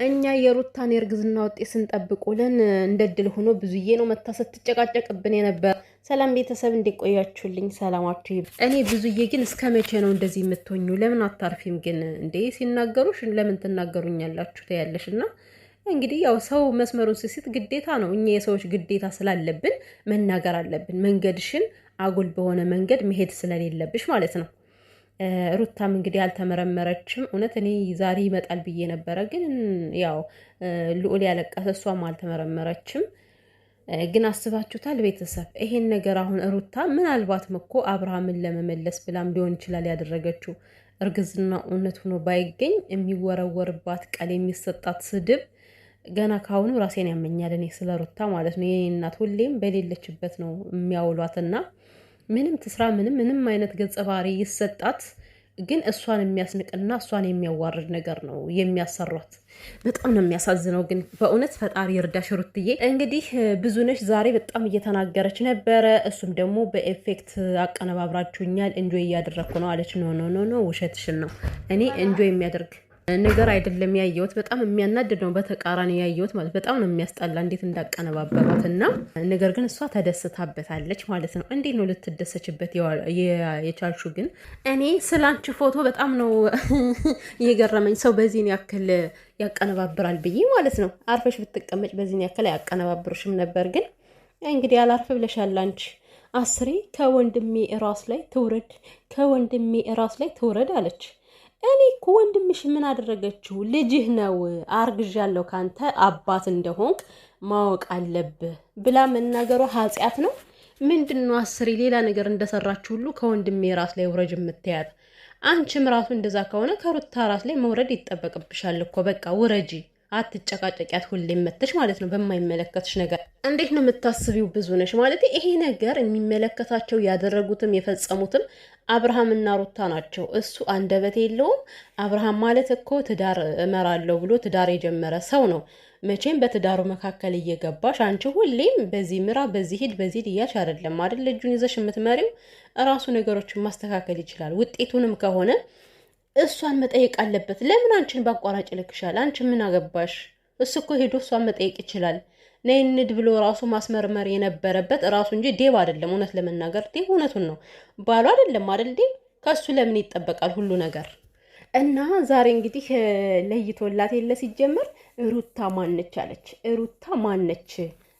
እኛ የሩታን የእርግዝና ውጤት ስንጠብቁልን እንደድል ሆኖ ብዙዬ ነው መታ ስትጨቃጨቅብን የነበር። ሰላም ቤተሰብ እንዲቆያችሁልኝ ሰላማችሁ ይብዛ። እኔ ብዙዬ ግን እስከ መቼ ነው እንደዚህ የምትሆኙ? ለምን አታርፊም ግን እንዴ? ሲናገሩሽ ለምን ትናገሩኛላችሁ ትያለሽ። እና እንግዲህ ያው ሰው መስመሩን ስሲት ግዴታ ነው። እኛ የሰዎች ግዴታ ስላለብን መናገር አለብን። መንገድሽን አጉል በሆነ መንገድ መሄድ ስለሌለብሽ ማለት ነው። ሩታም እንግዲህ አልተመረመረችም። እውነት እኔ ዛሬ ይመጣል ብዬ ነበረ፣ ግን ያው ልዑል ያለቀሰ እሷም አልተመረመረችም። ግን አስባችሁታል ቤተሰብ? ይሄን ነገር አሁን ሩታ ምናልባትም እኮ አብርሃምን ለመመለስ ብላም ሊሆን ይችላል ያደረገችው። እርግዝና እውነት ሆኖ ባይገኝ የሚወረወርባት ቃል የሚሰጣት ስድብ ገና ካሁኑ ራሴን ያመኛል። እኔ ስለ ሩታ ማለት ነው። የኔ እናት ሁሌም በሌለችበት ነው የሚያውሏትና ምንም ትስራ ምንም አይነት ገጸ ባህሪ ይሰጣት፣ ግን እሷን የሚያስንቅና እሷን የሚያዋርድ ነገር ነው የሚያሰሯት። በጣም ነው የሚያሳዝነው። ግን በእውነት ፈጣሪ ይርዳሽ ሩትዬ። እንግዲህ ብዙነሽ ዛሬ በጣም እየተናገረች ነበረ። እሱም ደግሞ በኤፌክት አቀነባብራችሁኛል፣ እንጆይ እያደረግኩ ነው አለች። ኖ ኖ ኖ ኖ፣ ውሸትሽን ነው። እኔ እንጆይ የሚያደርግ ነገር አይደለም ያየሁት። በጣም የሚያናድድ ነው። በተቃራኒ ያየሁት ማለት በጣም ነው የሚያስጠላ፣ እንዴት እንዳቀነባበሯት እና ነገር ግን እሷ ተደስታበታለች ማለት ነው። እንዴት ነው ልትደሰችበት የቻልሹ? ግን እኔ ስላንቺ ፎቶ በጣም ነው የገረመኝ። ሰው በዚህን ያክል ያቀነባብራል ብዬ ማለት ነው። አርፈሽ ብትቀመጭ በዚህን ያክል አያቀነባብርሽም ነበር። ግን እንግዲህ አላርፍ ብለሻል አንቺ። አስሬ ከወንድሜ ራስ ላይ ትውረድ፣ ከወንድሜ ራስ ላይ ትውረድ አለች። እኔ እኮ ወንድምሽ ምን አደረገችው? ልጅህ ነው፣ አርግዣለሁ፣ ካንተ አባት እንደሆንክ ማወቅ አለብህ ብላ መናገሯ ኃጢአት ነው? ምንድን ነው አስሬ ሌላ ነገር እንደሰራችሁ ሁሉ ከወንድሜ ራስ ላይ ውረጅ የምትያት? አንቺም ራሱ እንደዛ ከሆነ ከሩታ ራስ ላይ መውረድ ይጠበቅብሻል እኮ። በቃ ውረጂ፣ አትጨቃጨቂያት ሁሌም መተሽ ማለት ነው በማይመለከትሽ ነገር። እንዴት ነው የምታስቢው? ብዙ ነሽ ማለት ይሄ ነገር የሚመለከታቸው ያደረጉትም የፈጸሙትም አብርሃምና ሩታ ናቸው። እሱ አንደበት የለውም። አብርሃም ማለት እኮ ትዳር እመራለሁ ብሎ ትዳር የጀመረ ሰው ነው። መቼም በትዳሩ መካከል እየገባሽ አንቺ ሁሌም በዚህ ምራ፣ በዚህ ሂድ፣ በዚህ እያልሽ አይደለም አይደል ልጁን ይዘሽ የምትመሪው። እራሱ ነገሮችን ማስተካከል ይችላል። ውጤቱንም ከሆነ እሷን መጠየቅ አለበት። ለምን አንቺን በአቋራጭ ልክሻል? አንቺ ምን አገባሽ? እሱ እኮ ሄዶ እሷን መጠየቅ ይችላል። ነይ እንሂድ ብሎ ራሱ ማስመርመር የነበረበት ራሱ እንጂ ዴብ አይደለም። እውነት ለመናገር ዴብ እውነቱን ነው፣ ባሉ አይደለም አይደል? ዴብ ከሱ ለምን ይጠበቃል ሁሉ ነገር? እና ዛሬ እንግዲህ ለይቶላት የለ ሲጀመር ሩታ ማነች አለች። ሩታ ማነች?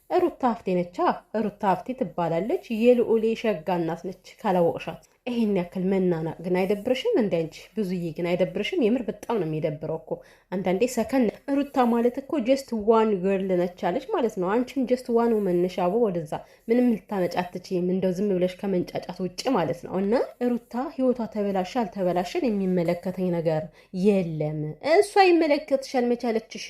ሩታ ሀፍቴ ነቻ። ሩታ ሀፍቴ ትባላለች። የልዑሌ ሸጋ እናት ነች ካላወቅሻት። ይሄን ያክል መናናቅ ግን አይደብርሽም? እንደ አንቺ ብዙዬ ግን አይደብርሽም? የምር በጣም ነው የሚደብረው እኮ አንዳንዴ ሰከን። ሩታ ማለት እኮ ጀስት ዋን ገርል ነች አለች ማለት ነው። አንቺም ጀስት ዋን መነሻቦ ወደዛ ምንም ልታመጫ አትችይም፣ እንደው ዝም ብለሽ ከመንጫጫት ውጭ ማለት ነው። እና ሩታ ህይወቷ ተበላሸ አልተበላሸን የሚመለከተኝ ነገር የለም። እሷ ይመለከትሻል መቻለችሽ።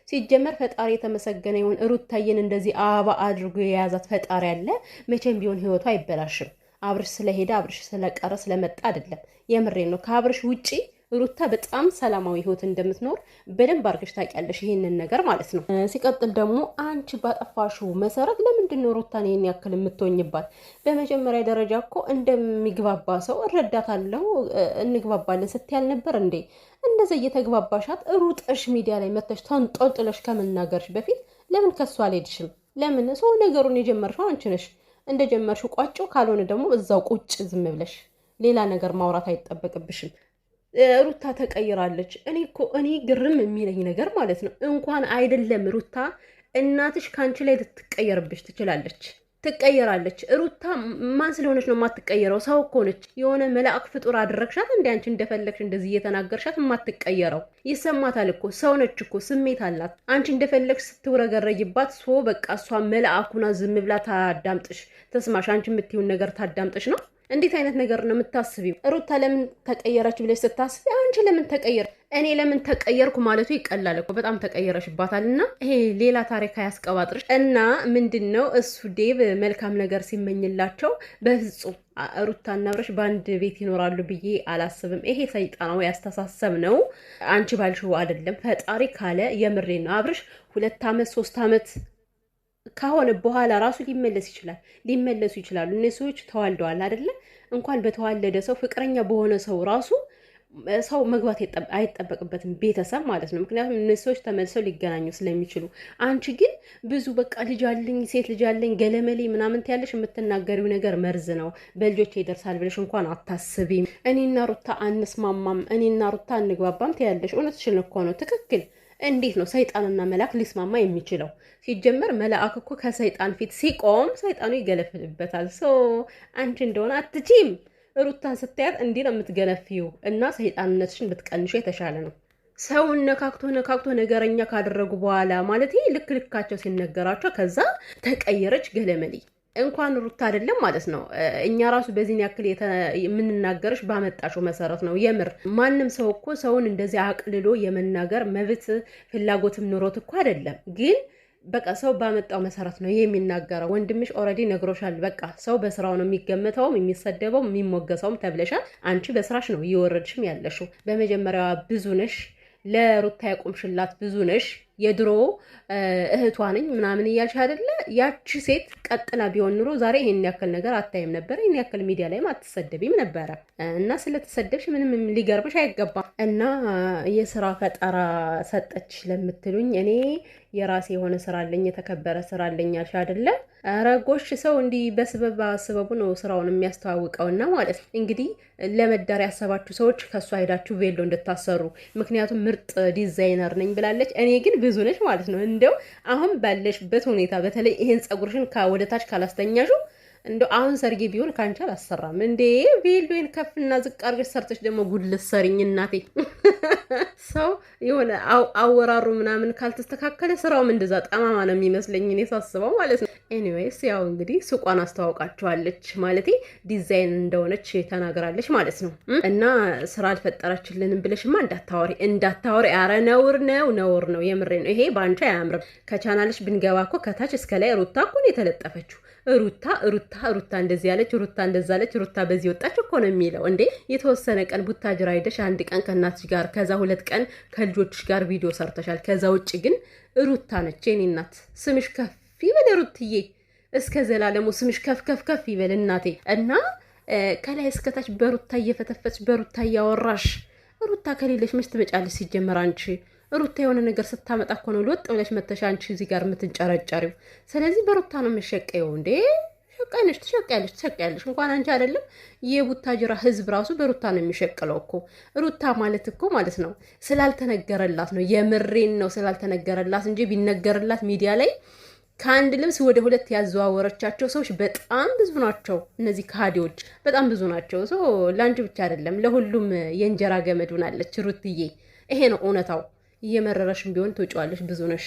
ሲጀመር ፈጣሪ የተመሰገነ ይሁን። ሩታዬን እንደዚህ አበባ አድርጎ የያዛት ፈጣሪ አለ። መቼም ቢሆን ህይወቷ አይበላሽም። አብርሽ ስለሄደ አብርሽ ስለቀረ ስለመጣ አይደለም። የምሬን ነው። ከአብርሽ ውጪ ሩታ በጣም ሰላማዊ ህይወት እንደምትኖር በደንብ አድርገሽ ታውቂያለሽ፣ ይሄንን ነገር ማለት ነው። ሲቀጥል ደግሞ አንቺ ባጠፋሽው መሰረት ለምንድን ነው ሩታን ይሄን ያክል የምትሆኝባት? በመጀመሪያ ደረጃ እኮ እንደሚግባባ ሰው እረዳታለሁ፣ እንግባባለን ስትያል ነበር እንዴ? እንደዛ እየተግባባሻት ሩጠሽ ሚዲያ ላይ መተሽ ተንጦልጥለሽ ከመናገርሽ በፊት ለምን ከሷ አልሄድሽም? ለምን ሰው ነገሩን የጀመርሽው አንቺ ነሽ። እንደጀመርሽው ቋጭው፣ ካልሆነ ደግሞ እዛው ቁጭ ዝም ብለሽ ሌላ ነገር ማውራት አይጠበቅብሽም። ሩታ ተቀይራለች። እኔ ግርም የሚለኝ ነገር ማለት ነው እንኳን አይደለም ሩታ እናትሽ ከአንቺ ላይ ልትቀየርብሽ ትችላለች፣ ትቀየራለች። ሩታ ማን ስለሆነች ነው የማትቀየረው? ሰው እኮ ነች። የሆነ መልአክ ፍጡር አደረግሻት እንደ አንቺ እንደፈለግሽ እንደዚህ እየተናገርሻት የማትቀየረው። ይሰማታል እኮ ሰው ነች እኮ ስሜት አላት። አንቺ እንደፈለግሽ ስትውረገረይባት ሶ በቃ እሷ መልአኩና ዝም ብላ ታዳምጥሽ፣ ተስማሽ፣ አንቺ የምትይውን ነገር ታዳምጥሽ ነው። እንዴት አይነት ነገር ነው የምታስቢው? ሩታ ለምን ተቀየረች ብለሽ ስታስቢ አንቺ ለምን ተቀየር፣ እኔ ለምን ተቀየርኩ ማለቱ ይቀላል እኮ። በጣም ተቀየረሽባታል። እና ይሄ ሌላ ታሪክ ያስቀባጥርሽ። እና ምንድነው እሱ ዴቭ መልካም ነገር ሲመኝላቸው በፍጹም ሩታና አብርሽ በአንድ ቤት ይኖራሉ ብዬ አላስብም። ይሄ ሰይጣናዊ ያስተሳሰብ ነው። አንቺ ባልሽው አይደለም፣ ፈጣሪ ካለ የምሬ ነው። አብርሽ 2 ዓመት 3 ዓመት ከሆነ በኋላ ራሱ ሊመለሱ ይችላሉ። እነዚህ ሰዎች ተዋልደዋል አይደለ? እንኳን በተዋለደ ሰው ፍቅረኛ በሆነ ሰው ራሱ ሰው መግባት አይጠበቅበትም ቤተሰብ ማለት ነው። ምክንያቱም እነዚህ ሰዎች ተመልሰው ሊገናኙ ስለሚችሉ። አንቺ ግን ብዙ በቃ ልጅ አለኝ ሴት ልጅ አለኝ ገለመሌ ምናምን ትያለሽ። የምትናገሪው ነገር መርዝ ነው። በልጆች ይደርሳል ብለሽ እንኳን አታስቢም። እኔና ሩታ አንስማማም፣ እኔና ሩታ አንግባባም ትያለሽ። እውነትሽን እኮ ነው። ትክክል። እንዴት ነው ሰይጣንና መልአክ ሊስማማ የሚችለው? ሲጀመር መልአክ እኮ ከሰይጣን ፊት ሲቆም ሰይጣኑ ይገለፍልበታል። አንቺ እንደሆነ አትችም። ሩታን ስታያት እንዲህ ነው የምትገነፊው። እና ሰይጣንነትሽን ብትቀንሹ የተሻለ ነው። ሰውን ነካክቶ ነገረኛ ካደረጉ በኋላ ማለት ልክ ልካቸው ሲነገራቸው ከዛ ተቀየረች ገለመሌ። እንኳን ሩታ አይደለም ማለት ነው። እኛ ራሱ በዚህን ያክል የምንናገርሽ ባመጣሽው መሰረት ነው። የምር ማንም ሰው እኮ ሰውን እንደዚህ አቅልሎ የመናገር መብት ፍላጎትም ኑሮት እኮ አይደለም። ግን በቃ ሰው ባመጣው መሰረት ነው የሚናገረው። ወንድምሽ ኦልሬዲ ነግሮሻል። በቃ ሰው በስራው ነው የሚገመተውም የሚሰደበው የሚሞገሰውም ተብለሻል። አንቺ በስራሽ ነው እየወረድሽም ያለሽው። በመጀመሪያዋ ብዙ ነሽ፣ ለሩታ ያቆምሽላት ብዙ ነሽ። የድሮ እህቷ ነኝ ምናምን እያልሽ አይደለ? ያቺ ሴት ቀጥላ ቢሆን ኑሮ ዛሬ ይሄን ያክል ነገር አታይም ነበር። ይሄን ያክል ሚዲያ ላይም አትሰደቢም ነበረ። እና ስለተሰደብሽ ምንም ሊገርምሽ አይገባም። እና የስራ ፈጠራ ሰጠች ለምትሉኝ እኔ የራሴ የሆነ ስራ አለኝ፣ የተከበረ ስራ አለኝ አልሽ አይደለ? ኧረ ጎሽ፣ ሰው እንዲህ በስበቡ ነው ስራውን የሚያስተዋውቀውና ማለት ነው። እንግዲህ ለመዳር ያሰባችሁ ሰዎች ከእሷ ሄዳችሁ ቬሎ እንድታሰሩ፣ ምክንያቱም ምርጥ ዲዛይነር ነኝ ብላለች። እኔ ግን ብዙ ነች ማለት ነው። እንደው አሁን ባለሽበት ሁኔታ በተለይ ይሄን ፀጉርሽን ወደታች ካላስተኛሹ እንደው አሁን ሰርጌ ቢሆን ካንቺ አላሰራም እንዴ። ቬሎን ከፍና ዝቅ አድርገሽ ሰርተሽ ደግሞ ጉድ ልትሰሪኝ እናቴ። ሰው የሆነ አወራሩ ምናምን ካልተስተካከለ ስራውም እንደዛ ጠማማ ነው የሚመስለኝ እኔ ሳስበው ማለት ነው። ኤኒዌይስ ያው እንግዲህ ሱቋን አስተዋውቃቸዋለች ማለት ዲዛይን እንደሆነች ተናግራለች ማለት ነው። እና ስራ አልፈጠረችልንም ብለሽማ እንዳታወሪ። አረ ነውር ነው የምሬ ነው። ይሄ በአንቺ አያምርም። ከቻናልሽ ብንገባ እኮ ከታች እስከ ላይ ሩታ እኮ ነው የተለጠፈችው። ሩታ እንደዚህ ያለች፣ ሩታ እንደዛ አለች፣ ሩታ በዚህ ወጣች እኮ ነው የሚለው እንዴ። የተወሰነ ቀን ቡታጅራ ሄደሽ አንድ ቀን ከእናትሽ ጋር ከዛ 2 ቀን ከልጆችሽ ጋር ቪዲዮ ሰርተሻል። ከዛ ውጭ ግን ሩታ ነች የኔ እናት። ስምሽ ከፍ ይበል ሩትዬ፣ እስከ ዘላለሙ ስምሽ ከፍ ይበል እናቴ። እና ከላይ እስከታች በሩታ እየፈተፈች በሩታ እያወራሽ፣ ሩታ ከሌለሽ መች ትመጫለሽ? ሲጀመር አንቺ ሩታ የሆነ ነገር ስታመጣ እኮ ነው ለወጥ ብለሽ መተሻ አንቺ እዚህ ጋር የምትንጨረጨሪው። ስለዚህ በሩታ ነው የምትሸቀየው እንዴ። ትሸቀያለሽ። እንኳን አንቺ አይደለም የቡታጅራ ህዝብ ራሱ በሩታ ነው የሚሸቅለው እኮ። ሩታ ማለት እኮ ማለት ነው ስላልተነገረላት ነው። የምሬን ነው ስላልተነገረላት እንጂ ቢነገርላት ሚዲያ ላይ ከአንድ ልብስ ወደ 2 ያዘዋወረቻቸው ሰዎች በጣም ብዙ ናቸው። እነዚህ ከሃዲዎች በጣም ብዙ ናቸው። ለአንቺ ብቻ አይደለም ለሁሉም የእንጀራ ገመድ ሆናለች ሩትዬ። ይሄ ነው እውነታው። እየመረረሽም ቢሆን ትውጫዋለሽ። ብዙ ነሽ።